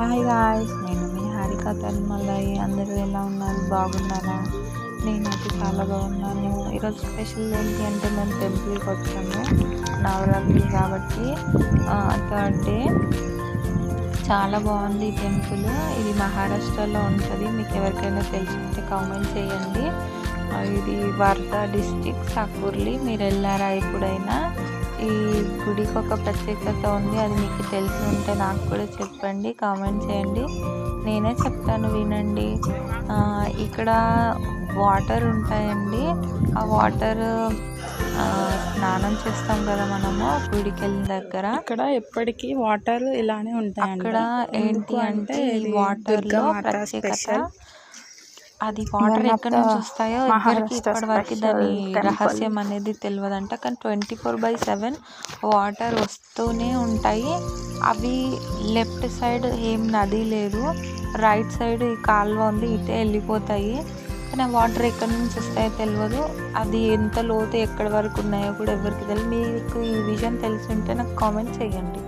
Hi guys, నేను మీ హారిక తన్మలై. అందరూ ఎలా ఉన్నారు? బాగున్నారా? నేనైతే చాలా బాగున్నాను. ఈరోజు స్పెషల్ ఏంటి అంటే మేము టెంపుల్కి వచ్చాము నవరాత్రి కాబట్టి. Third day. చాలా బాగుంది ఈ టెంపుల్. ఇది మహారాష్ట్రలో ఉంటుంది. మీకు ఎవరికైనా తెలిసింటే కామెంట్ చేయండి. ఇది వర్ధా డిస్టిక్ సాకూర్లి. మీరు వెళ్ళారా ఎప్పుడైనా? ఈ గుడికి ఒక ప్రత్యేకత ఉంది, అది మీకు తెలిసి ఉంటే నాకు కూడా చెప్పండి, కామెంట్ చేయండి. నేనే చెప్తాను, వినండి. ఇక్కడ వాటర్ ఉంటాయండి. ఆ వాటర్ స్నానం చేస్తాం కదా మనము గుడికి వెళ్ళిన దగ్గర. ఇక్కడ ఎప్పటికీ వాటర్ ఇలానే ఉంటాయి. అక్కడ ఏంటి అంటే ఈ వాటర్లో ప్రత్యేకత. అది వాటర్ ఎక్కడి నుంచి వస్తాయో ఎవరికి ఇప్పటివరకు దాని రహస్యం అనేది తెలియదంట. కానీ 24/7 వాటర్ వస్తూనే ఉంటాయి. అవి లెఫ్ట్ సైడ్ ఏం నది లేదు, రైట్ సైడ్ ఈ కాలువ ఉంది, ఇటే వెళ్ళిపోతాయి. కానీ ఆ వాటర్ ఎక్కడి నుంచి వస్తాయో తెలియదు. అది ఎంత లోతు ఎక్కడి వరకు ఉన్నాయో కూడా ఎవరికి తెలియదు. మీకు ఈ విషయం తెలిసి ఉంటే నాకు కామెంట్ చేయండి.